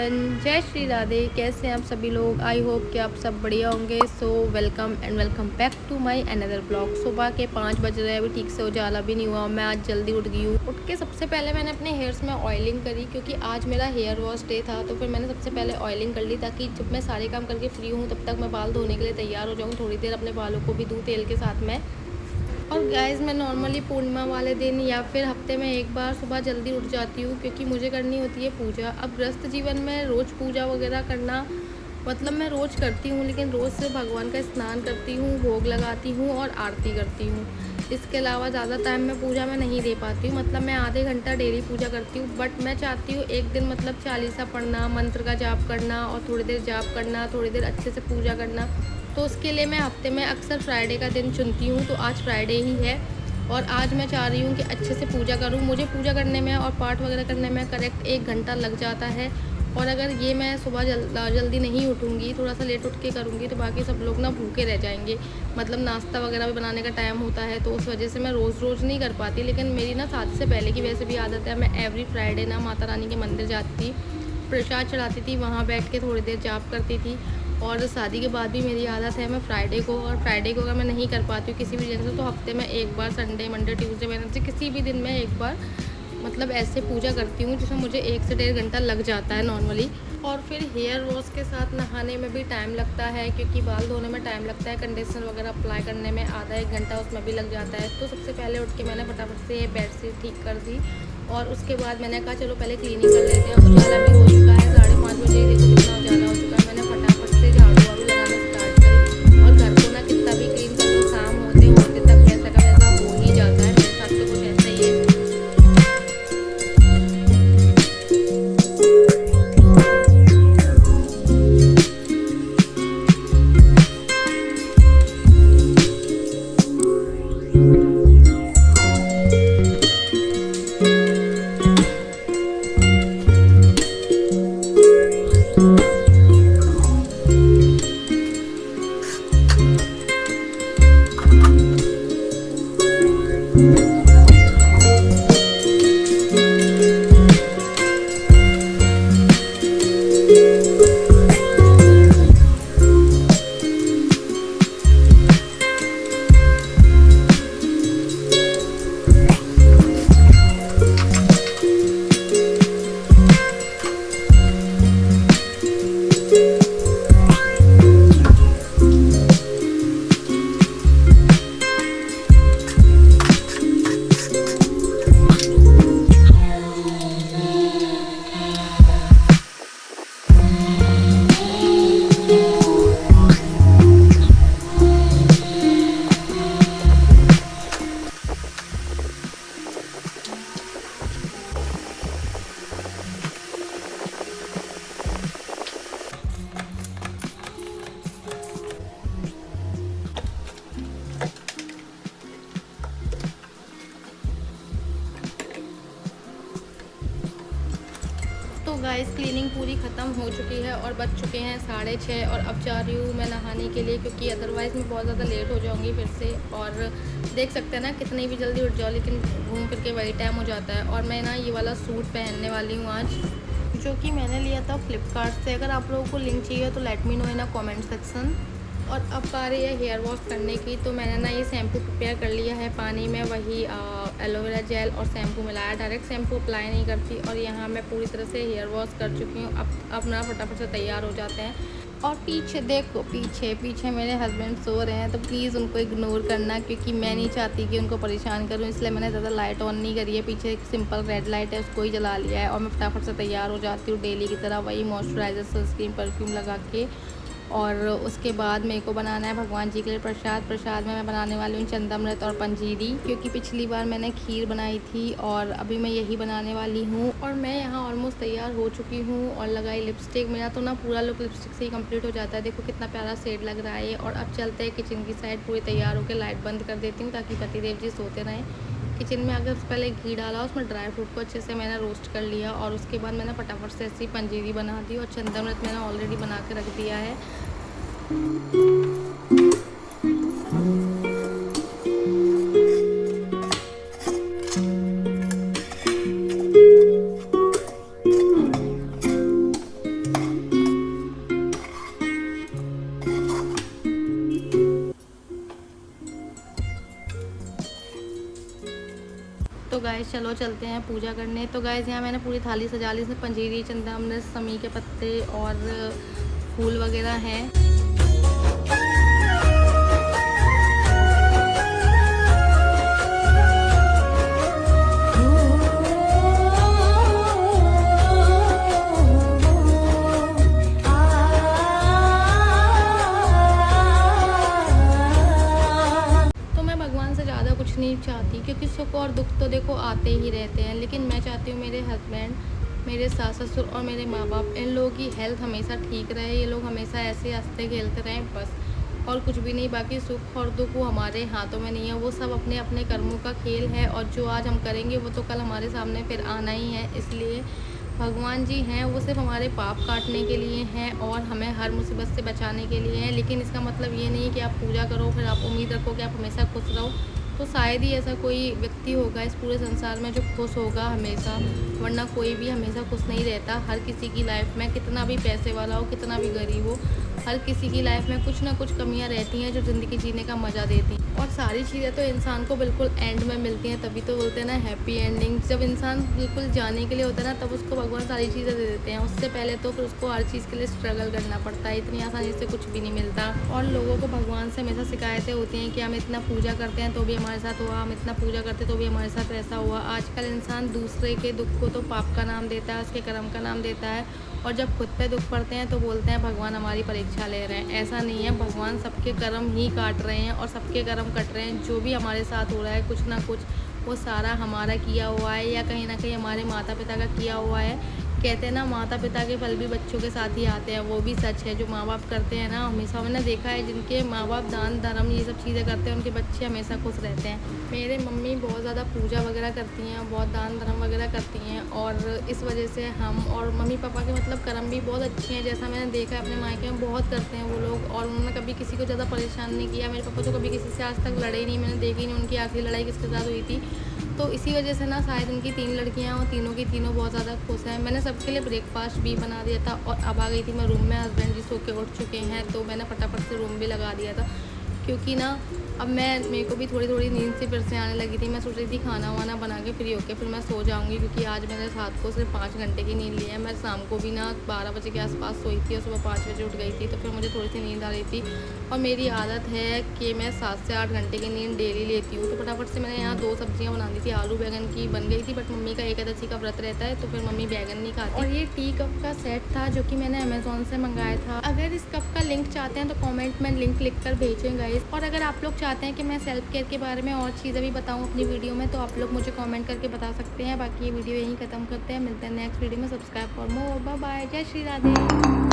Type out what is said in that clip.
Everyone, जय श्री राधे। कैसे हैं आप सभी लोग? आई होप कि आप सब बढ़िया होंगे। So welcome and welcome back to my another blog. सुबह के 5 बज रहे हैं, अभी ठीक से उजाला भी नहीं हुआ। मैं आज जल्दी उठ गई हूँ। उठ के सबसे पहले मैंने अपने हेयर्स में ऑयलिंग करी, क्योंकि आज मेरा हेयर वॉश डे था। तो फिर मैंने सबसे पहले ऑयलिंग कर ली, ताकि जब मैं सारे काम करके फ्री हूँ तब तक मैं बाल धोने के लिए तैयार हो जाऊँ। थोड़ी देर अपने बालों को भी दूँ तेल के साथ में। और गाइस, मैं नॉर्मली पूर्णिमा वाले दिन या फिर हफ्ते में एक बार सुबह जल्दी उठ जाती हूँ, क्योंकि मुझे करनी होती है पूजा। अब गृहस्थ जीवन में रोज़ पूजा वगैरह करना, मतलब मैं रोज़ करती हूँ, लेकिन रोज़ से भगवान का स्नान करती हूँ, भोग लगाती हूँ और आरती करती हूँ। इसके अलावा ज़्यादा टाइम मैं पूजा में नहीं दे पाती हूँ। मतलब मैं आधे घंटा डेली पूजा करती हूँ, बट मैं चाहती हूँ एक दिन मतलब चालीसा पढ़ना, मंत्र का जाप करना और थोड़ी देर जाप करना, थोड़ी देर अच्छे से पूजा करना। तो उसके लिए मैं हफ्ते में अक्सर फ्राइडे का दिन चुनती हूँ। तो आज फ्राइडे ही है और आज मैं चाह रही हूँ कि अच्छे से पूजा करूँ। मुझे पूजा करने में और पाठ वगैरह करने में करेक्ट 1 घंटा लग जाता है। और अगर ये मैं सुबह जल्दी नहीं उठूँगी, थोड़ा सा लेट उठ के करूँगी, तो बाकी सब लोग ना भूखे रह जाएंगे। मतलब नाश्ता वगैरह भी बनाने का टाइम होता है, तो उस वजह से मैं रोज़ नहीं कर पाती। लेकिन मेरी ना शादी से पहले की वैसे भी आदत है, मैं एवरी फ्राइडे ना माता रानी के मंदिर जाती थी, प्रसाद चढ़ाती थी, वहाँ बैठ के थोड़ी देर जाप करती थी। और शादी के बाद भी मेरी आदत है, मैं फ्राइडे को अगर मैं नहीं कर पाती हूँ किसी भी वजह से, तो हफ्ते में एक बार संडे, मंडे, ट्यूसडे, वेडनेसडे किसी भी दिन में एक बार मतलब ऐसे पूजा करती हूँ, जिसमें मुझे 1 से 1.5 घंटा लग जाता है नॉर्मली। और फिर हेयर वॉश के साथ नहाने में भी टाइम लगता है, क्योंकि बाल धोने में टाइम लगता है, कंडीशनर वगैरह अप्लाई करने में आधा 1 घंटा उसमें भी लग जाता है। तो सबसे पहले उठ के मैंने फटाफट से ये बेडशीट ठीक कर दी और उसके बाद मैंने कहा चलो पहले क्लीनिंग कर लेते हैं। उजाला भी हो चुका है, 5:30 बजे ही देखो कितना उजाला हो चुका है। मैंने फटाफट से झाड़ू वाड़ू लगाना स्टार्ट करी और घर को ना कितना भी क्लीन कर लो, शाम होते होते तक वैसा का वैसा हो ही जाता है। मेरे साथ तो कुछ ऐसा ही है। तो गाइस, क्लीनिंग पूरी ख़त्म हो चुकी है और बज चुके हैं 6:30 और अब जा रही हूँ मैं नहाने के लिए, क्योंकि अदरवाइज़ मैं बहुत ज़्यादा लेट हो जाऊँगी फिर से। और देख सकते हैं ना, कितनी भी जल्दी उठ जाओ लेकिन घूम फिर के वही टाइम हो जाता है। और मैं ना ये वाला सूट पहनने वाली हूँ आज, जो कि मैंने लिया था फ्लिपकार्ट से। अगर आप लोगों को लिंक चाहिए तो let me know in comment section. और अब बारी है हेयर वॉश करने की। तो मैंने ना ये शैम्पू प्रिपेयर कर लिया है पानी में, वही एलोवेरा जेल और शैम्पू मिलाया। डायरेक्ट शैम्पू अप्लाई नहीं करती। और यहाँ मैं पूरी तरह से हेयर वॉश कर चुकी हूँ। अब ना फटाफट से तैयार हो जाते हैं। और पीछे देखो, पीछे मेरे हस्बैंड सो रहे हैं, तो प्लीज़ उनको इग्नोर करना, क्योंकि मैं नहीं चाहती कि उनको परेशान करूँ, इसलिए मैंने ज़्यादा लाइट ऑन नहीं करी है। पीछे एक सिंपल रेड लाइट है, उसको ही जला लिया है। और मैं फटाफट से तैयार हो जाती हूँ डेली की तरह, वही मॉइस्चराइज़र, सनस्क्रीन, परफ्यूम लगा के। और उसके बाद मेरे को बनाना है भगवान जी के लिए प्रसाद में मैं बनाने वाली हूँ चंदामृत और पंजीरी, क्योंकि पिछली बार मैंने खीर बनाई थी और अभी मैं यही बनाने वाली हूँ। और मैं यहाँ ऑलमोस्ट तैयार हो चुकी हूँ और लगाई लिपस्टिक। मेरा तो ना पूरा लुक लिपस्टिक से ही कंप्लीट हो जाता है। देखो कितना प्यारा शेड लग रहा है। और अब चलते हैं किचन की साइड। पूरी तैयार होकर लाइट बंद कर देती हूँ, ताकि पतिदेव जी सोते रहें। किचन में आकर पहले घी डाला, उसमें ड्राई फ्रूट को अच्छे से मैंने रोस्ट कर लिया। और उसके बाद मैंने फटाफट से ऐसी पंजीरी बना दी। और चंदामृत मैंने ऑलरेडी बना के रख दिया है। तो गाइस चलो चलते हैं पूजा करने। तो गाइस यहाँ मैंने पूरी थाली सजा ली, इसमें पंजीरी, चंदा, अमृत, समी के पत्ते और फूल वगैरह हैं। कुछ नहीं चाहती क्योंकि सुख और दुख तो देखो आते ही रहते हैं, लेकिन मैं चाहती हूँ मेरे हस्बैंड, मेरे सास ससुर और मेरे माँ बाप, इन लोगों की हेल्थ हमेशा ठीक रहे, ये लोग हमेशा ऐसे हंसते खेलते रहें बस, और कुछ भी नहीं। बाकी सुख और दुख वो हमारे हाथों में नहीं है, वो सब अपने अपने कर्मों का खेल है, और जो आज हम करेंगे वो तो कल हमारे सामने फिर आना ही है। इसलिए भगवान जी हैं वो सिर्फ हमारे पाप काटने के लिए हैं और हमें हर मुसीबत से बचाने के लिए हैं। लेकिन इसका मतलब ये नहीं कि आप पूजा करो फिर आप उम्मीद रखो कि आप हमेशा खुश रहो, तो शायद ही ऐसा कोई व्यक्ति होगा इस पूरे संसार में जो खुश होगा हमेशा, वरना कोई भी हमेशा खुश नहीं रहता। हर किसी की लाइफ में, कितना भी पैसे वाला हो, कितना भी गरीब हो, हर किसी की लाइफ में कुछ ना कुछ कमियां रहती हैं जो ज़िंदगी जीने का मज़ा देती हैं। और सारी चीज़ें तो इंसान को बिल्कुल एंड में मिलती हैं, तभी तो बोलते हैं ना हैप्पी एंडिंग। जब इंसान बिल्कुल जाने के लिए होता है ना, तब उसको भगवान सारी चीज़ें दे देते हैं। उससे पहले तो फिर उसको हर चीज़ के लिए स्ट्रगल करना पड़ता है, इतनी आसानी से कुछ भी नहीं मिलता। और लोगों को भगवान से हमेशा शिकायतें होती हैं कि हम इतना पूजा करते हैं तो भी हमारे साथ हुआ, हम इतना पूजा करते तो भी हमारे साथ ऐसा हुआ। आजकल इंसान दूसरे के दुख को तो पाप का नाम देता है, उसके कर्म का नाम देता है, और जब खुद पे दुख पड़ते हैं तो बोलते हैं भगवान हमारी परीक्षा ले रहे हैं। ऐसा नहीं है, भगवान सबके कर्म ही काट रहे हैं और सबके कर्म कट रहे हैं। जो भी हमारे साथ हो रहा है कुछ ना कुछ, वो सारा हमारा किया हुआ है या कहीं ना कहीं हमारे माता पिता का किया हुआ है। कहते हैं ना माता पिता के फल भी बच्चों के साथ ही आते हैं, वो भी सच है। जो माँ बाप करते हैं ना, हमेशा मैंने देखा है जिनके माँ बाप दान धर्म ये सब चीज़ें करते हैं उनके बच्चे हमेशा खुश रहते हैं। मेरे मम्मी बहुत ज़्यादा पूजा वगैरह करती हैं, बहुत दान धर्म वगैरह करती हैं, और इस वजह से हम और मम्मी पापा के मतलब कर्म भी बहुत अच्छे हैं। जैसा मैंने देखा है अपने मायके में बहुत करते हैं वो लोग, और उन्होंने कभी किसी को ज़्यादा परेशान नहीं किया। मेरे पापा तो कभी किसी से आज तक लड़े ही नहीं, मैंने देखी नहीं उनकी आखिरी लड़ाई किसके साथ हुई थी। तो इसी वजह से ना शायद उनकी 3 लड़कियां और तीनों की तीनों बहुत ज़्यादा खुश हैं। मैंने सबके लिए ब्रेकफास्ट भी बना दिया था और अब आ गई थी मैं रूम में। हस्बैंड जी सो के उठ चुके हैं तो मैंने फटाफट से रूम भी लगा दिया था, क्योंकि ना अब मेरे को भी थोड़ी थोड़ी नींद से फिर से आने लगी थी। मैं सोच रही थी खाना वाना बना के फ्री होके फिर मैं सो जाऊंगी, क्योंकि आज मैंने रात को सिर्फ 5 घंटे की नींद ली है। मैं शाम को भी ना 12 बजे के आसपास सोई थी और सुबह 5 बजे उठ गई थी, तो फिर मुझे थोड़ी सी नींद आ रही थी। और मेरी आदत है कि मैं 7 से 8 घंटे की नींद डेली लेती हूँ। तो फटाफट से मैंने यहाँ 2 सब्जियाँ बना दी थी, आलू बैगन की बन गई थी, बट मम्मी का एकादशी का व्रत रहता है तो फिर मम्मी बैगन नहीं खाती। और ये टी कप का सेट था जो कि मैंने अमेज़ोन से मंगाया था। अगर इस कप का लिंक चाहते हैं तो कॉमेंट में लिंक लिख कर भेजें गाइस। और अगर आप लोग चाहते हैं कि मैं सेल्फ केयर के बारे में और चीज़ें भी बताऊँ अपनी वीडियो में, तो आप लोग मुझे कमेंट करके बता सकते हैं। बाकी ये वीडियो यहीं ख़त्म करते हैं, मिलते हैं नेक्स्ट वीडियो में। Subscribe for more, bye bye, जय श्री राधे।